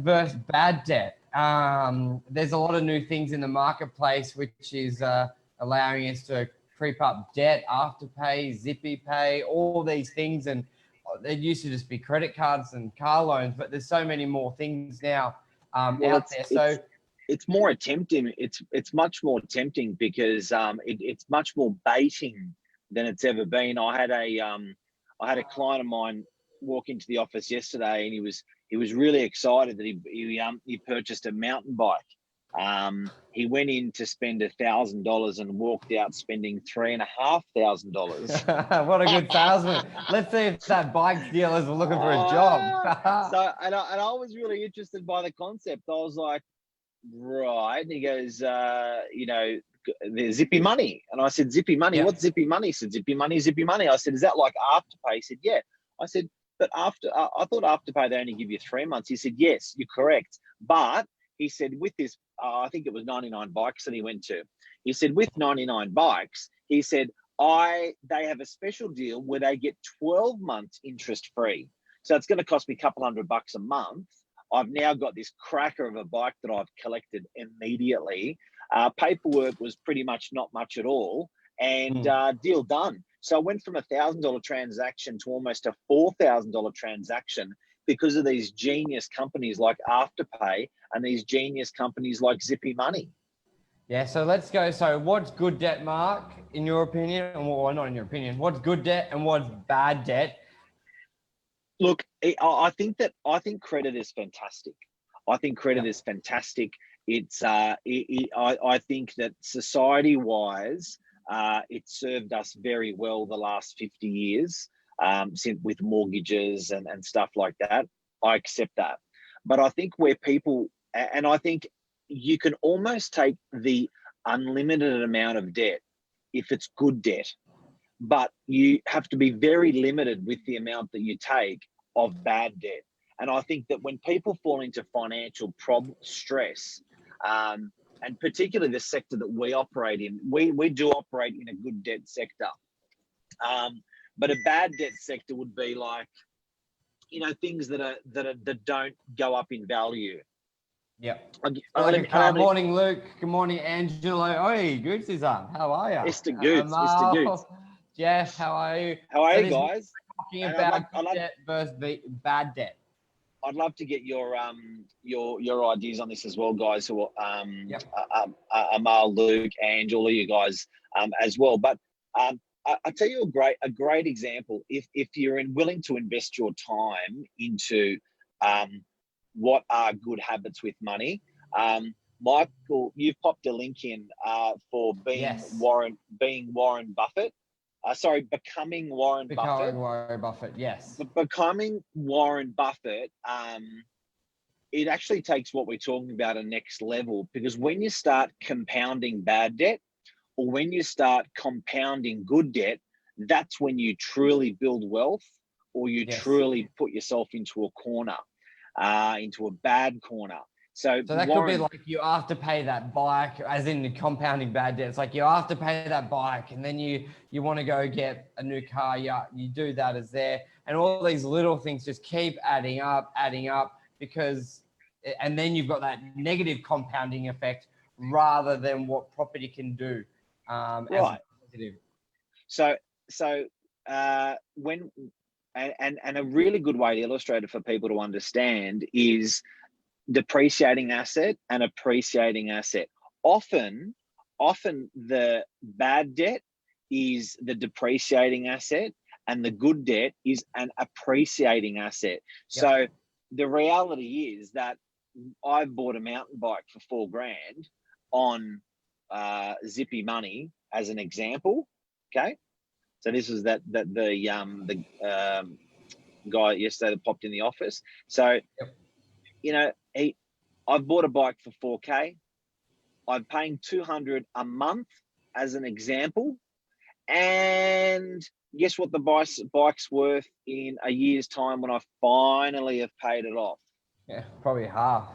versus bad debt. There's a lot of new things in the marketplace, which is allowing us to creep up debt, Afterpay, Zippy Pay, all these things. And it used to just be credit cards and car loans, but there's so many more things now out there. So it's more tempting. It's much more tempting because it's much more baiting than it's ever been. I had a client of mine walk into the office yesterday, and he was really excited that he purchased a mountain bike. He went in to spend $1,000 and walked out spending $3,500. What a good salesman. Let's see if that bike dealers are looking for a job. So I was really interested by the concept. I was like, right. And he goes, there's Zippy Money. And I said, Zippy Money? What's Zippy Money? He said, Zippy Money, Zippy Money. I said, is that like Afterpay? He said, yeah. I said, but I thought Afterpay, they only give you 3 months. He said, yes, you're correct. But he said, with this, I think it was 99 bikes that he went to. He said, with 99 bikes, he said, they have a special deal where they get 12 months interest free. So it's going to cost me a couple $100 a month. I've now got this cracker of a bike that I've collected immediately. Paperwork was pretty much not much at all, and deal done. So I went from a $1,000 transaction to almost a $4,000 transaction because of these genius companies like Afterpay and these genius companies like Zippy Money. Yeah, so let's go. So what's good debt, Mark, in your opinion? Well, not in your opinion. What's good debt and what's bad debt? Look, I think credit is fantastic. I think credit is fantastic. It's I think that society-wise, it's served us very well the last 50 years, since with mortgages and stuff like that. I accept that. But I think where people, and I think you can almost take the unlimited amount of debt if it's good debt, but you have to be very limited with the amount that you take of bad debt. And I think that when people fall into financial stress, and particularly the sector that we operate in, we do operate in a good debt sector. But a bad debt sector would be like, things that don't go up in value. Yeah. Good morning, Luke. Good morning, Angelo. Oi, Goots is on. How are you? Mr. Goots, Mr. Goots. Jeff, how are you? How are you guys? Talking about good debt versus bad debt. I'd love to get your ideas on this as well, guys. Who Amal, Luke, and all of you guys as well. But I'll tell you a great example. If you're willing to invest your time into what are good habits with money, Michael, you've popped a link in for being Warren Buffett. Becoming Warren Buffett. Warren Buffett, yes. Becoming Warren Buffett, it actually takes what we're talking about a next level, because when you start compounding bad debt or when you start compounding good debt, that's when you truly build wealth, or you truly put yourself into a corner, into a bad corner. So that could be like you have to pay that bike, as in the compounding bad debt. It's like you have to pay that bike, and then you want to go get a new car. You do that as there, and all these little things just keep adding up, because, and then you've got that negative compounding effect rather than what property can do. Right. So when a really good way to illustrate it for people to understand is depreciating asset and appreciating asset. Often the bad debt is the depreciating asset and the good debt is an appreciating asset. Yep. So the reality is that I bought a mountain bike for $4,000 on Zippy Money as an example. Okay. So this is the guy yesterday that popped in the office. So, I've bought a bike for $4,000. I'm paying $200 a month as an example. And guess what the bike's worth in a year's time when I finally have paid it off? Yeah, probably half.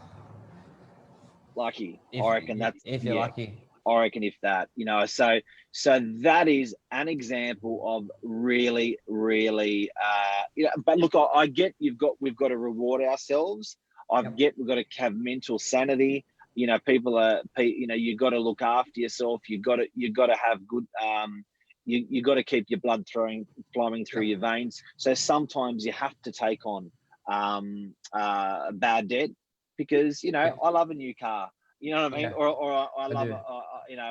Lucky. I reckon that's if you're lucky. I reckon if that, so that is an example of really, really, but look, I get we've got to reward ourselves. We've got to have mental sanity. You know, you got to look after yourself. You got to have good. You got to keep your blood flowing through your veins. So sometimes you have to take on bad debt because I love a new car. You know what I mean? Or I love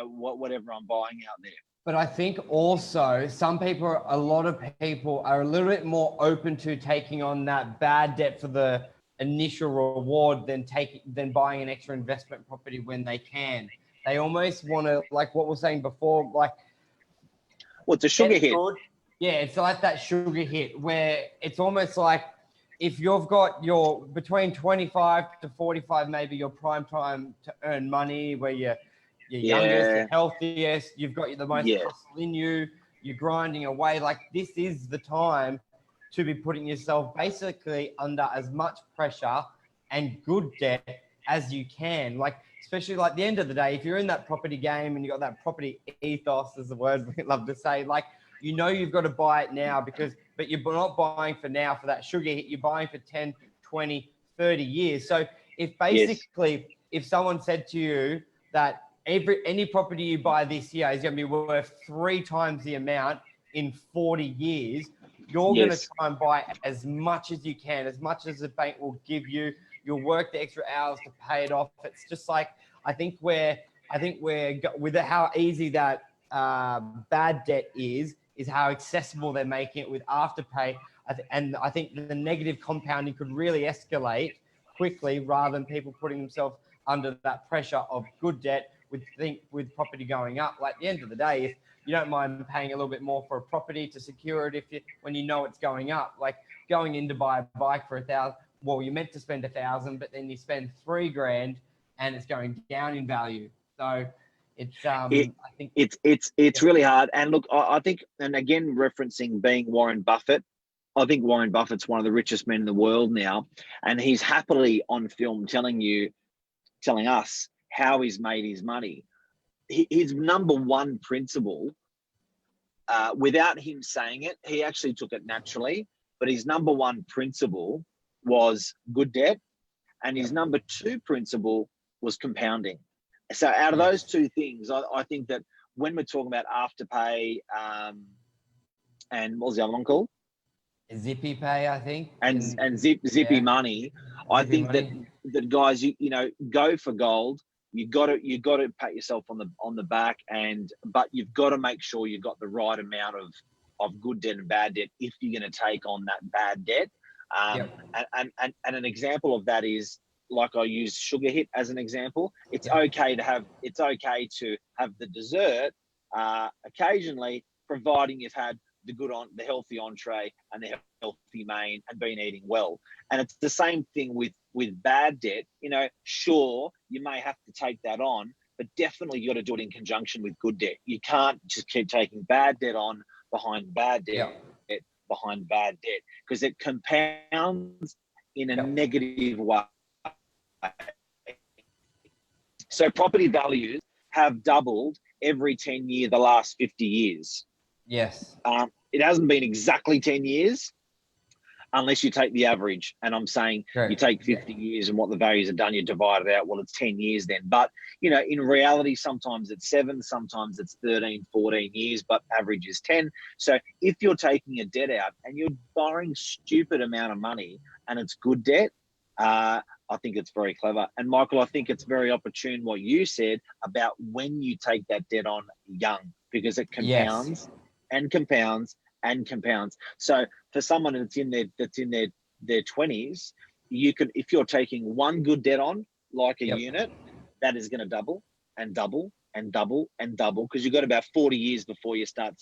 whatever I'm buying out there. But I think also a lot of people are a little bit more open to taking on that bad debt for the initial reward than buying an extra investment property when they can. They almost want to, like what we were saying before, like it's a sugar hit. Yeah, it's like that sugar hit where it's almost like if you've got your between 25 to 45, maybe your prime time to earn money, where you're youngest, you're healthiest, you've got the most hustle in you, you're grinding away. Like this is the time to be putting yourself basically under as much pressure and good debt as you can. Like, especially like the end of the day, if you're in that property game and you got that property ethos is the word we love to say, like, you've got to buy it now but you're not buying for now for that sugar hit, you're buying for 10, 20, 30 years. So if someone said to you that any property you buy this year is going to be worth 3 times the amount in 40 years, you're going to try and buy as much as you can, as much as the bank will give you. You'll work the extra hours to pay it off. It's just like, I think we're with how easy that bad debt is how accessible they're making it with Afterpay. And I think the negative compounding could really escalate quickly rather than people putting themselves under that pressure of good debt with property going up. Like at the end of the day, if you don't mind paying a little bit more for a property to secure it, when you know it's going up, like going in to buy a bike for $1,000, well, you're meant to spend $1,000, but then you spend $3,000 and it's going down in value. So it's I think it's really hard. And look, I think, and again referencing being Warren Buffett, I think Warren Buffett's one of the richest men in the world now, and he's happily on film telling us how he's made his money. His number one principle, without him saying it, he actually took it naturally, but his number one principle was good debt, and his number 2 principle was compounding. So out of those 2 things, I think that when we're talking about Afterpay and what was the other one called? Zippy Pay, I think. And Zippy Money. I think that guys, go for gold. You got to pat yourself on the back, but you've got to make sure you've got the right amount of good debt and bad debt if you're going to take on that bad debt. And an example of that is, like I use sugar hit as an example. It's okay to have the dessert occasionally, providing you've had the healthy entree and the healthy main and been eating well. And it's the same thing with bad debt. Sure, you may have to take that on, but definitely you got to do it in conjunction with good debt. You can't just keep taking bad debt on behind bad debt behind bad debt, because it compounds in a negative way. So property values have doubled every 10 years, the last 50 years. Yes. It hasn't been exactly 10 years unless you take the average. And I'm saying you take 50 years and what the values have done, you divide it out. Well, it's 10 years then. But, in reality, sometimes it's 7, sometimes it's 13, 14 years, but average is 10. So if you're taking a debt out and you're borrowing stupid amount of money and it's good debt, I think it's very clever. And Michael, I think it's very opportune what you said about when you take that debt on young, because it compounds and compounds and compounds. So for someone that's in their 20s, you could, if you're taking one good debt on, like a unit, that is going to double and double and double and double, because you've got about 40 years before you start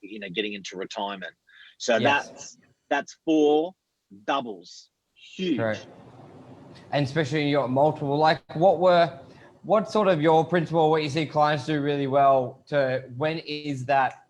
getting into retirement. So that's 4 doubles. Huge. Correct. And especially you got multiple, like what sort of your principle, what you see clients do really well to when is that?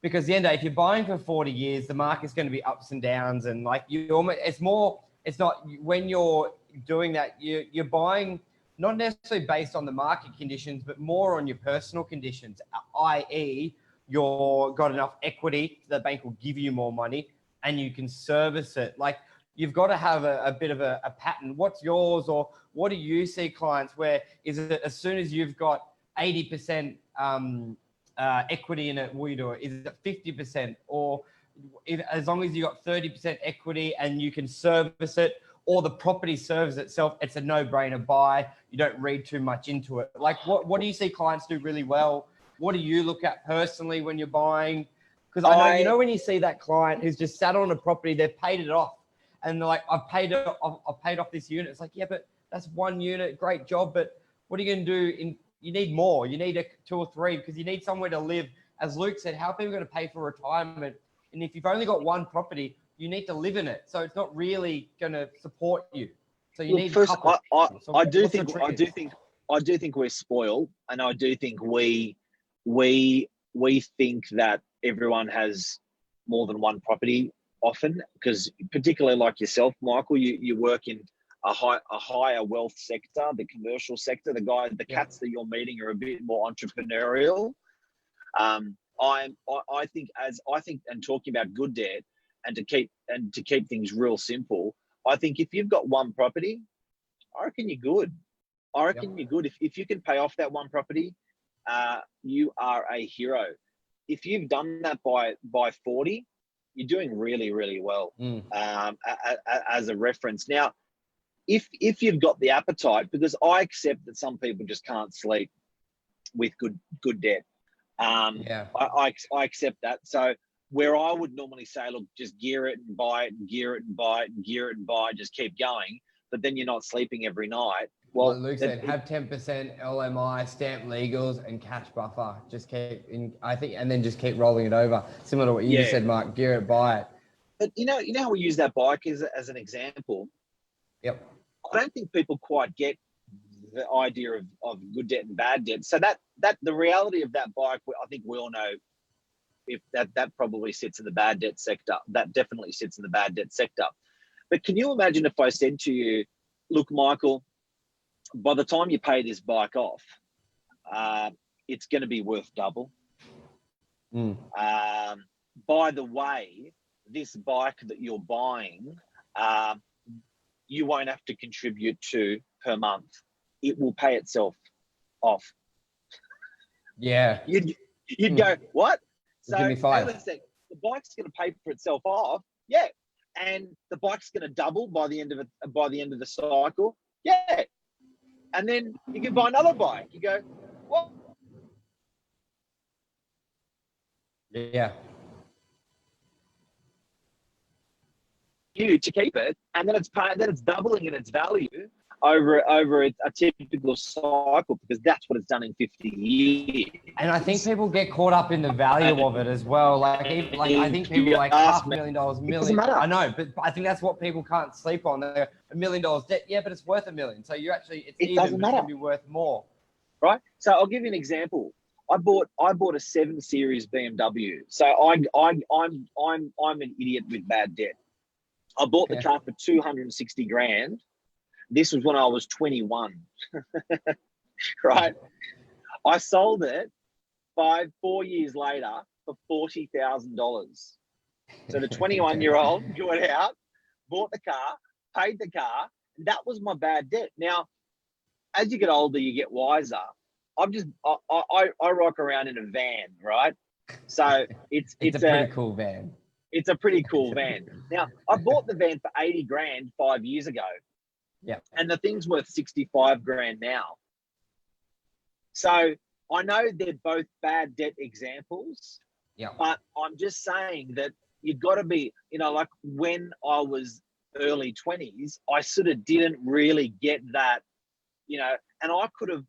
Because at the end of the day, if you're buying for 40 years, the market's going to be ups and downs, and like it's not when you're doing that, you're buying not necessarily based on the market conditions, but more on your personal conditions, i.e. you've got enough equity, the bank will give you more money and you can service it. Like you've got to have a bit of a pattern. What's yours, or what do you see clients where is it as soon as you've got 80% equity in it, will you do it? Is it 50%? Or as long as you got 30% equity and you can service it, or the property serves itself, it's a no-brainer buy. You don't read too much into it. Like what do you see clients do really well? What do you look at personally when you're buying? Because I know, you know, when you see that client who's just sat on a property, they've paid it off, and they're like, I've paid off this unit. It's like, yeah, but that's one unit, great job, but what are you going to do? You need more. You need 2 or 3 because you need somewhere to live. As Luke said, how are people going to pay for retirement? And if you've only got one property, you need to live in it. So it's not really going to support you. So you need first, a couple. I do think we're spoiled, and I do think we think that everyone has more than one property often, because particularly like yourself, Michael, you work in a higher wealth sector, the commercial sector. The cats that you're meeting are a bit more entrepreneurial. I think, and talking about good debt, and to keep things real simple, I think if you've got one property, I reckon you're good. You're good. If you can pay off that one property, you are a hero. If you've done that by 40, you're doing really, really well. As a reference. Now, if you've got the appetite, because I accept that some people just can't sleep with good debt. I accept that. So where I would normally say, look, just gear it and buy it and gear it and buy it and gear it and buy it, just keep going, but then you're not sleeping every night. Well, like Luke said, have 10% LMI, stamp legals, and cash buffer. Just keep in, I think, and then just keep rolling it over. Similar to what you just said, Mark. Gear it, buy it. But you know how we use that bike as an example. Yep. I don't think people quite get the idea of good debt and bad debt. So that the reality of that bike, I think we all know, if that probably sits in the bad debt sector. That definitely sits in the bad debt sector. But can you imagine if I said to you, look, Michael, by the time you pay this bike off, it's going to be worth double. By the way, this bike that you're buying, you won't have to contribute to per month. It will pay itself off. Yeah. You'd go, what? So give me 5. The bike's going to pay for itself off. Yeah. And the bike's going to double by the end of the cycle. Yeah. And then you can buy another bike. You go, what? Yeah. You to keep it, and then it's doubling in its value over a typical cycle, because that's what it's done in 50 years. And I think people get caught up in the value of it as well. Like I think people like $500,000, million. I know, but I think that's what people can't sleep on. They're $1 million debt. Yeah, but it's worth $1 million. So you actually, it doesn't matter. It's going to be worth more. Right. So I'll give you an example. I bought a 7 Series BMW. So I'm an idiot with bad debt. I bought the car for 260 grand. This was when I was 21, right? I sold it 4 years later for $40,000. So the 21-year-old got out, bought the car, paid the car, and that was my bad debt. Now, as you get older, you get wiser. I rock around in a van, right? So it's a pretty cool van. It's a pretty cool van. Now, I bought the van for 80 grand 5 years ago. Yeah. And the thing's worth 65 grand now. So I know they're both bad debt examples. Yeah. But I'm just saying that you've got to be, like when I was early 20s, I sort of didn't really get that, and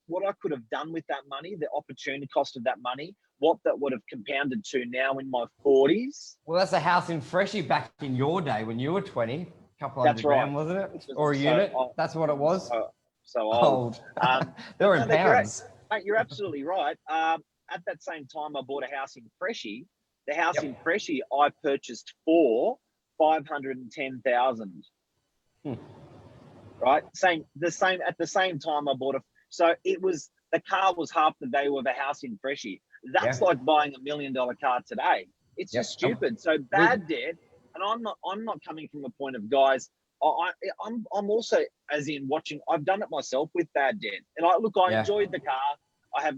what I could have done with that money, the opportunity cost of that money, what that would have compounded to now in my 40s. Well, that's a house in Freshie back in your day when you were 20. Couple hundred grand, wasn't it? Or a unit? That's what it was. So old. They were in pounds. Mate, you're absolutely right. At that same time, I bought a house in Freshie. The house in Freshie I purchased for $510,000. Right? At the same time I bought so the car was half the value of a house in Freshie. That's like buying $1 million car today. It's just stupid. So bad debt. And I'm not coming from a point of, guys, I'm also, as in watching. I've done it myself with bad debt, and I Yeah. enjoyed the car. I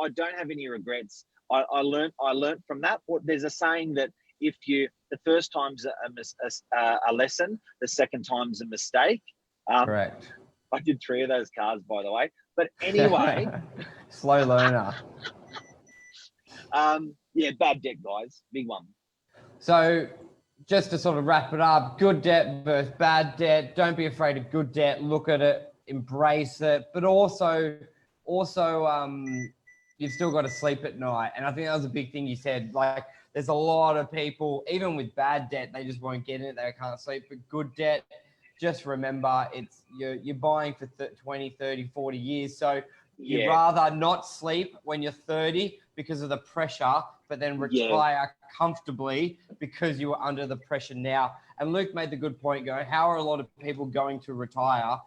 don't have any regrets. I learned from that. There's a saying that if the first time's a lesson, the second time's a mistake. Correct. I did 3 of those cars, by the way. But anyway, Slow learner. yeah, bad debt, guys, big one. So just to sort of wrap it up, good debt versus bad debt. Don't be afraid of good debt. Look at it, embrace it, but also, you've still got to sleep at night. And I think that was a big thing you said. Like, there's a lot of people, even with bad debt, they just won't get it. They can't sleep. But good debt, just remember, you're buying for 20, 30, 40 years. So you'd rather not sleep when you're 30 because of the pressure, but then retire comfortably because you are under the pressure now. And Luke made the good point, how are a lot of people going to retire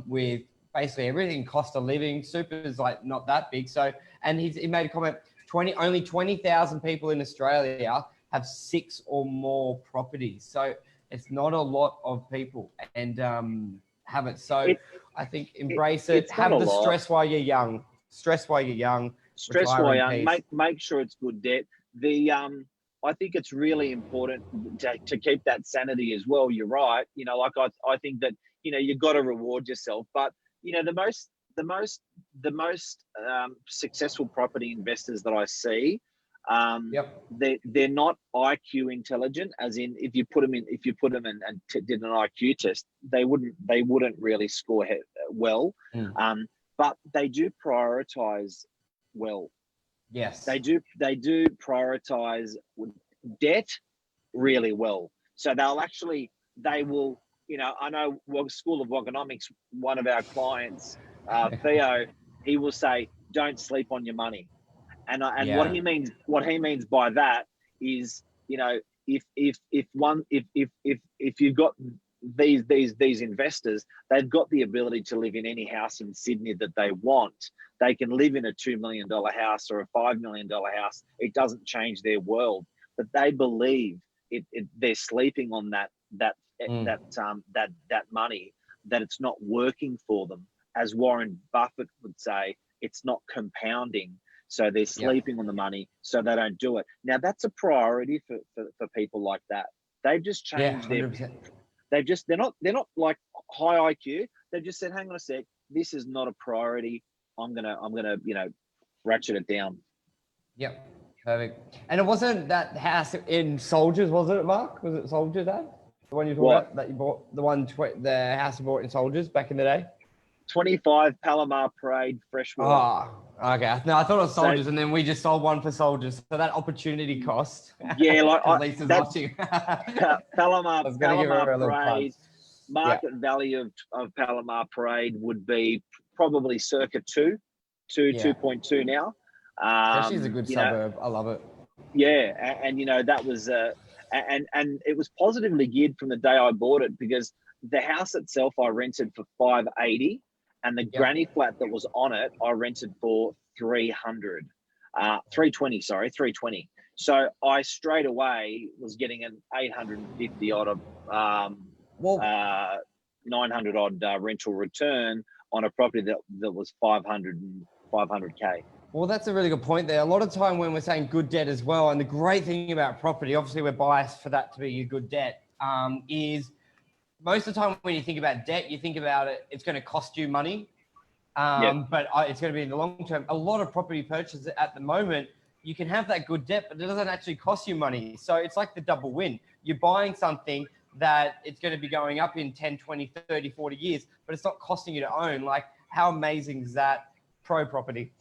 with basically everything, cost of living? Super is like not that big. So, and he made a comment, only 20,000 people in Australia have 6 or more properties. So it's not a lot of people and have it. So I think embrace it. Have the stress while you're young. Stress while you're young. Stress while young. Make sure it's good debt. I think it's really important to keep that sanity as well. You're right. You know, like I think that, you know, you've got to reward yourself. But, you know, the most successful property investors that I see, they're not IQ intelligent, as in if you put them in and did an IQ test, they wouldn't really score well. But they do prioritize well. Yes, they do prioritize debt really well. So they will, you know, I know School of Economics, one of our clients, Theo, he will say, don't sleep on your money. And what he means by that is, you know, if you've got these investors, they've got the ability to live in any house in Sydney that they want. They can live in a $2 million house or a $5 million house. It doesn't change their world, but they believe they're sleeping on that money, that it's not working for them. As Warren Buffett would say, it's not compounding. So they're sleeping on the money, so they don't do it. Now that's a priority for people like that. They've just changed they're not like high IQ. They've just said, hang on a sec, this is not a priority. I'm gonna, you know, ratchet it down. Yep. Perfect. And it wasn't that house in Soldiers, was it, Mark? Was it Soldiers, Dad? The one you talked about, that you bought, the house you bought in Soldiers back in the day? 25 Palomar Parade, Freshwater. Oh, okay. No, I thought it was Soldiers, and then we just sold one for Soldiers. So that opportunity cost. Yeah, like Lisa's watching. Palomar Parade. Market value of Palomar Parade would be probably circa 2.2 now. She's a good suburb. I love it. Yeah, and you know, that was and it was positively geared from the day I bought it, because the house itself I rented for $580, and the granny flat that was on it I rented for $320. So I straight away was getting an 850 odd 900 odd rental return on a property that was 500K. Well, that's a really good point there. A lot of time when we're saying good debt as well, and the great thing about property, obviously we're biased for that to be your good debt, is most of the time when you think about debt, you think about it, it's going to cost you money, but it's going to be in the long term. A lot of property purchases at the moment, you can have that good debt, but it doesn't actually cost you money. So it's like the double win. You're buying something that it's going to be going up in 10, 20, 30, 40 years, but it's not costing you to own. Like, how amazing is that? Pro property.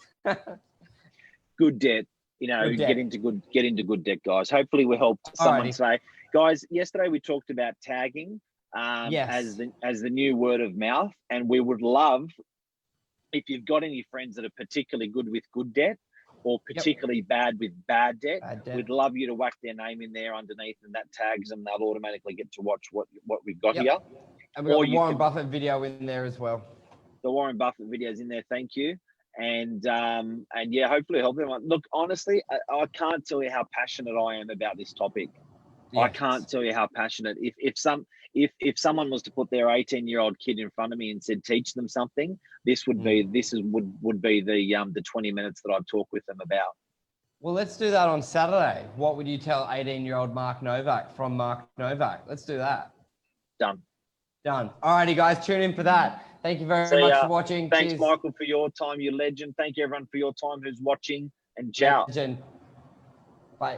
Good debt, you know, get into good debt, guys. Hopefully we helped someone today. Guys, yesterday we talked about tagging as the new word of mouth, and we would love if you've got any friends that are particularly good with good debt or particularly bad with bad debt. We'd love you to whack their name in there underneath, and that tags them. They'll automatically get to watch what we've got here. And we've got a Warren Buffett video in there as well. The Warren Buffett video's in there. Thank you. And yeah, hopefully help them. Look, honestly, I can't tell you how passionate I am about this topic. I can't tell you how passionate. if someone was to put their 18-year-old kid in front of me and said, teach them something, would be the 20 minutes that I'd talk with them about. Well, let's do that on Saturday. What would you tell 18-year-old Mark Novak from Mark Novak? Let's do that. Done. Done. All righty, guys, tune in for that. Thank you very much for watching. Thanks, Cheers. Michael, for your time, you legend. Thank you, everyone, for your time who's watching, and ciao. Legend. Bye.